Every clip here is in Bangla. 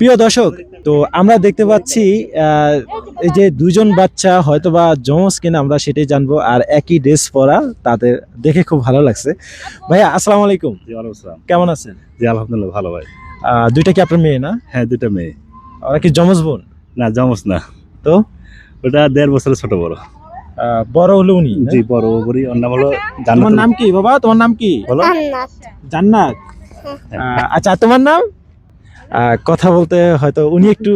প্রিয় দর্শক, তো আমরা দেখতে পাচ্ছি এই যে দুইজন বাচ্চা হয়তোবা জমজ কিনা আমরা সেটাই জানবো। আর একই ড্রেস পরা, তাদের দেখে খুব ভালো লাগছে। ভাইয়া আসসালামু আলাইকুম, জি ওয়ালাইকুম আসসালাম। কেমন আছেন? জি আলহামদুলিল্লাহ ভালো ভাই। দুইটা কি আপনার মেয়ে না? হ্যাঁ দুইটা মেয়ে। ওরা কি জমজ বোন? না জমজ না, তো ওটা 1.5 বছরের ছোট বড়। বড় হলো উনি না? জি বড় বড়ি, ওর নাম হলো তোমার জান্নাতুল। নাম কি বাবা? তোমার নাম কি? বলো। জান্নাত। আচ্ছা তোমার নাম? কথা বলতে হয়তো উনি একটু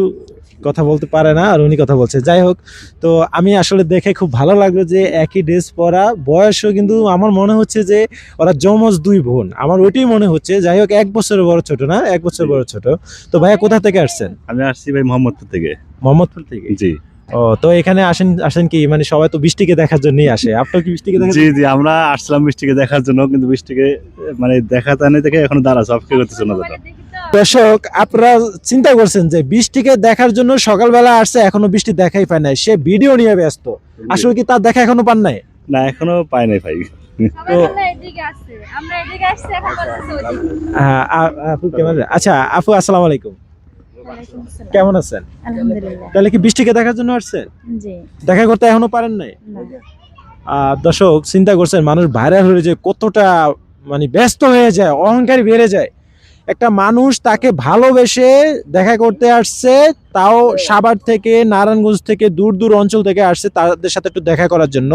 কথা বলতে পারে না, আর উনি কথা বলছে। যাই হোক, তো আমি আসলে দেখে খুব ভালো লাগলো যে একই ড্রেস পরা, বয়সও কিন্তু আমার মনে হচ্ছে যে ওরা যমজ দুই বোন, আমার ওইটাই মনে হচ্ছে। যাই হোক, 1 বছরের বড় ছোট না, 1 বছর বড় ছোট। তো ভাইয়া কোথা থেকে আসছেন? আমি আসছি ভাই মোহাম্মদপুর থেকে। মোহাম্মদপুর থেকে? জি ও, তো এখানে আসেন আসেন কি মানে সবাই তো বৃষ্টিকে দেখার জন্যই আসে, আপনার কি বৃষ্টিকে দেখার জি জি আমরা আসলাম বৃষ্টিকে দেখার জন্য, কিন্তু বৃষ্টিকে মানে দেখাতে না দেখে এখন দাঁড়াচ্ছে অপেক্ষা করতেছে না দাদা। দর্শক, আপনারা চিন্তা করছেন যে বৃষ্টিকে দেখার জন্য সকালবেলা আসছে, এখনো বৃষ্টি দেখাই পায় নাই, সে ভিডিও নিয়ে ব্যস্ত। আসলে কি তার দেখা এখনো পান নাই? না এখনো পাই নাই ভাই। আপু কেমন? আচ্ছা আপু আসসালামু আলাইকুম, কেমন আছেন? আলহামদুলিল্লাহ। তাহলে কি বৃষ্টিকে দেখার জন্য আসছেন? জি দেখা করতে এখনো পারেন নাই? না। দর্শক চিন্তা করছেন, মানুষ ভাইরাল হয়ে যে কতটা মানে ব্যস্ত হয়ে যায়, অহংকারী বেড়ে যায়। একটা মানুষ তাকে ভালোবেসে দেখা করতে আসছে, তাও সাভার থেকে, নারায়ণগঞ্জ থেকে, দূর দূর অঞ্চল থেকে আসছে তাদের সাথে একটু দেখা করার জন্য,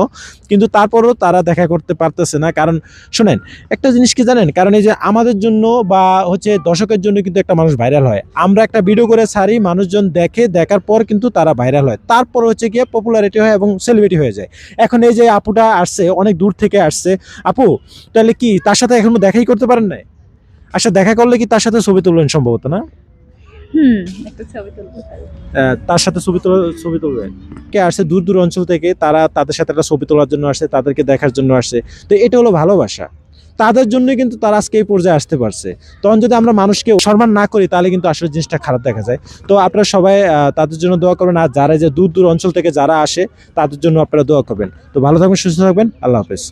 কিন্তু তারপরও তারা দেখা করতে পারতেছে না। কারণ শুনেন, একটা জিনিস কি জানেন, কারণ এই যে আমাদের জন্য বা হচ্ছে দর্শকের জন্য কিন্তু একটা মানুষ ভাইরাল হয়। আমরা একটা ভিডিও করে ছাড়ি, মানুষজন দেখে, দেখার পর কিন্তু তারা ভাইরাল হয়, তারপর হচ্ছে গিয়ে পপুলারিটি হয় এবং সেলিব্রিটি হয়ে যায়। এখন এই যে আপুটা আসছে, অনেক দূর থেকে আসছে। আপু তাহলে কি তার সাথে এখনো দেখাই করতে পারেন নাই? আচ্ছা, দেখা করলে কি তার সাথে ছবি তুলবেন সম্ভবত না? একটা ছবি তুলতে পারি। তার সাথে ছবি তুলবেন। কে আসছে দূর দূর অঞ্চল থেকে, তারা তাদের সাথে একটা ছবি তোলার জন্য আসছে, তাদেরকে দেখার জন্য আসছে। তো এটা হলো ভালোবাসা, তাদের জন্য কিন্তু তারা আজকে এই পর্যায়ে আসতে পারছে। তখন যদি আমরা মানুষকে সম্মান না করি, তাহলে কিন্তু আসলে জিনিসটা খারাপ দেখা যায়। তো আপনারা সবাই তাদের জন্য দোয়া করবেন, আর যারা যে দূর দূর অঞ্চল থেকে যারা আসে তাদের জন্য আপনারা দোয়া করবেন। তো ভালো থাকবেন, সুস্থ থাকবেন, আল্লাহ হাফেজ।